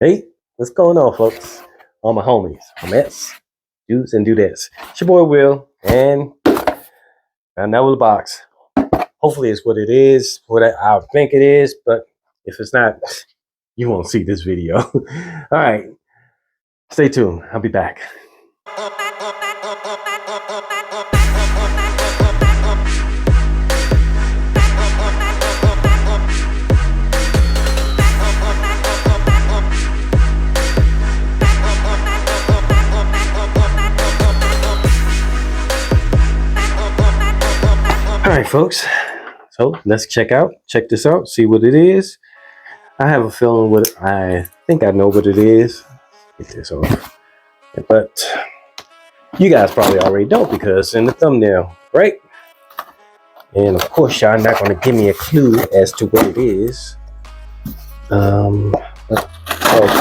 Hey, what's going on, folks? All my homies, Mets, dudes, and dudettes. It's your boy Will, and I'm now with the box. Hopefully, it's what it is, what I think it is, but if it's not, you won't see this video. All right, stay tuned. I'll be back. All right, folks. So let's check this out, see what it is. I have a feeling I think I know what it is. Get this off. But you guys probably already know because in the thumbnail, right? And of course, y'all not going to give me a clue as to what it is. All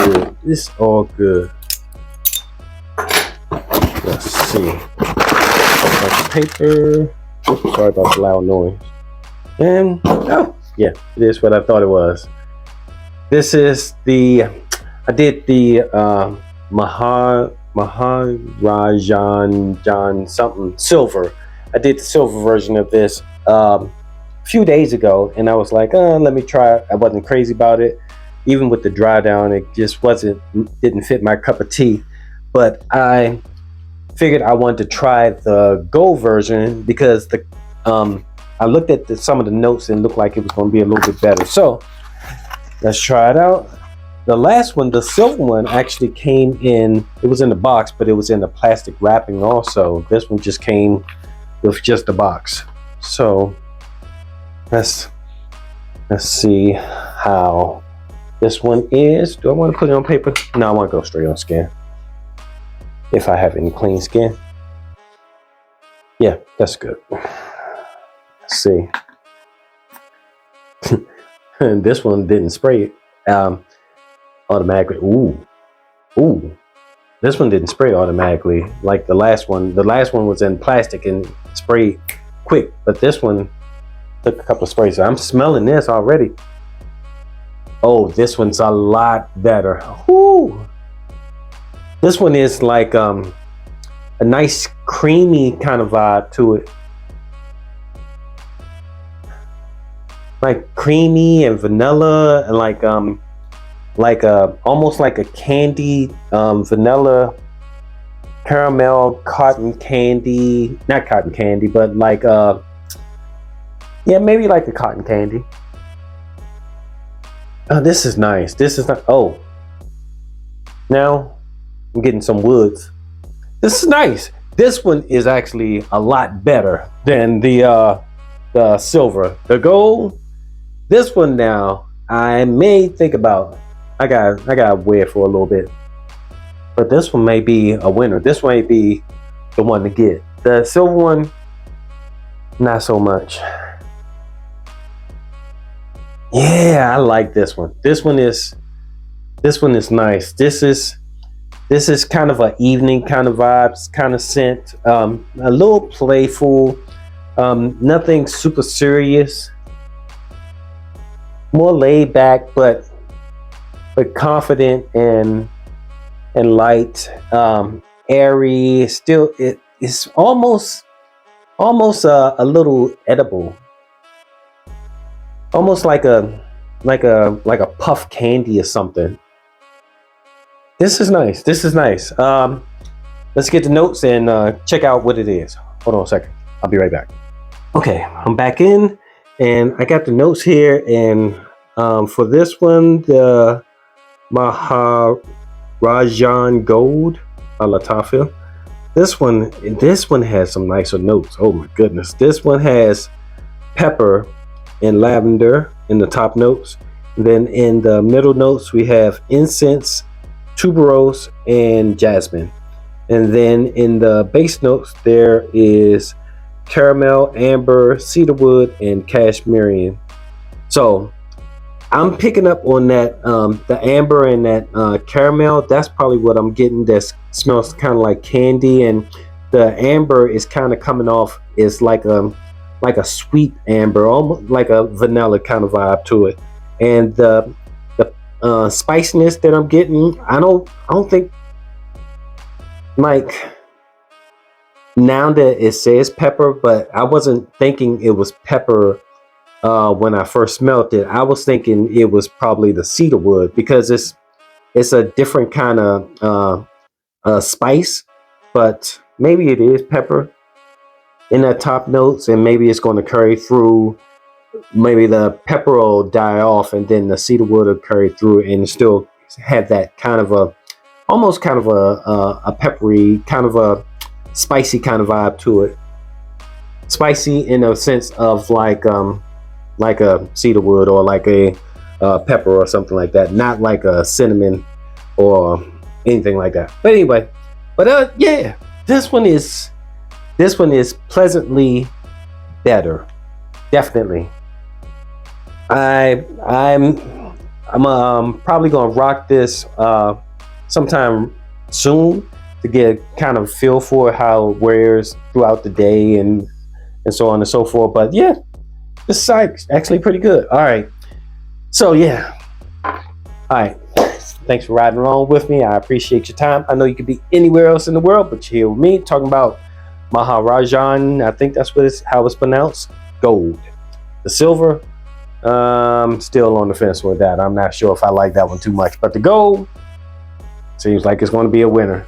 good. This all good. Let's see. Paper. Oops, sorry about the loud noise. And oh yeah, it is what I thought it was. This is I did the Maharjan something silver. I did the silver version of this a few days ago, and I was like, let me try it. I wasn't crazy about it. Even with the dry down, it just didn't fit my cup of tea. But I figured I wanted to try the gold version because I looked at some of the notes and it looked like it was going to be a little bit better. So let's try it out. The last one, the silver one, actually came in. It was in the box, but it was in the plastic wrapping also. This one just came with just the box. So let's see how this one is. Do I want to put it on paper? No, I want to go straight on scan. If I have any clean skin. Yeah, that's good. Let's see. And this one didn't spray automatically. Ooh. This one didn't spray automatically like the last one. The last one was in plastic and sprayed quick, but this one took a couple of sprays. I'm smelling this already. Oh, this one's a lot better. Ooh. This one is like a nice creamy kind of vibe to it. Like creamy and vanilla and like almost like a candy, vanilla caramel cotton candy, not cotton candy, but like yeah, maybe like a cotton candy. Oh, this is nice. This is not, oh. Now I'm getting some woods. This is nice. This one is actually a lot better than the silver. The gold, this one now, I may think about. I gotta wear it for a little bit. But this one may be a winner. This one may be the one to get. The silver one, not so much. Yeah, I like this one. This one is nice. This is kind of an evening kind of vibes, kind of scent, a little playful, nothing super serious, more laid back, but confident and light, airy. Still, it's almost a little edible, almost like a puff candy or something. This is nice. This is nice. Let's get the notes and check out what it is. Hold on a second. I'll be right back. Okay, I'm back in and I got the notes here. And for this one, the Maharjan Gold, Lattafa. This one has some nicer notes. Oh my goodness. This one has pepper and lavender in the top notes. Then in the middle notes, we have incense, tuberose, and jasmine. And then in the base notes there is caramel, amber, cedarwood, and cashmere. So I'm picking up on that the amber and that caramel. That's probably what I'm getting. That smells kind of like candy, and the amber is kind of coming off. It's like a sweet amber, almost like a vanilla kind of vibe to it. And the spiciness that I'm getting. I don't think, like, now that it says pepper, but I wasn't thinking it was pepper when I first smelled it. I was thinking it was probably the cedarwood, because it's a different kind of spice, but maybe it is pepper in the top notes, and maybe it's going to carry through. Maybe the pepper will die off, and then the cedarwood will carry through and still have that kind of a, almost kind of a peppery, kind of a spicy kind of vibe to it. Spicy in a sense of like a cedarwood, or like a pepper or something like that, not like a cinnamon or anything like that. But anyway, but yeah, this one is pleasantly better, definitely. I'm probably gonna rock this sometime soon to get kind of feel for how it wears throughout the day, and so on and so forth. But yeah, this site's actually pretty good. All right, so yeah, all right. Thanks for riding along with me. I appreciate your time. I know you could be anywhere else in the world, but you're here with me talking about Maharjan. I think that's how it's pronounced. Gold. The silver, still on the fence with that. I'm not sure if I like that one too much, but the gold seems like it's going to be a winner.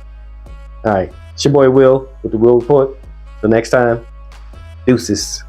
All right, it's your boy Will with the Will Report. Till next time, deuces.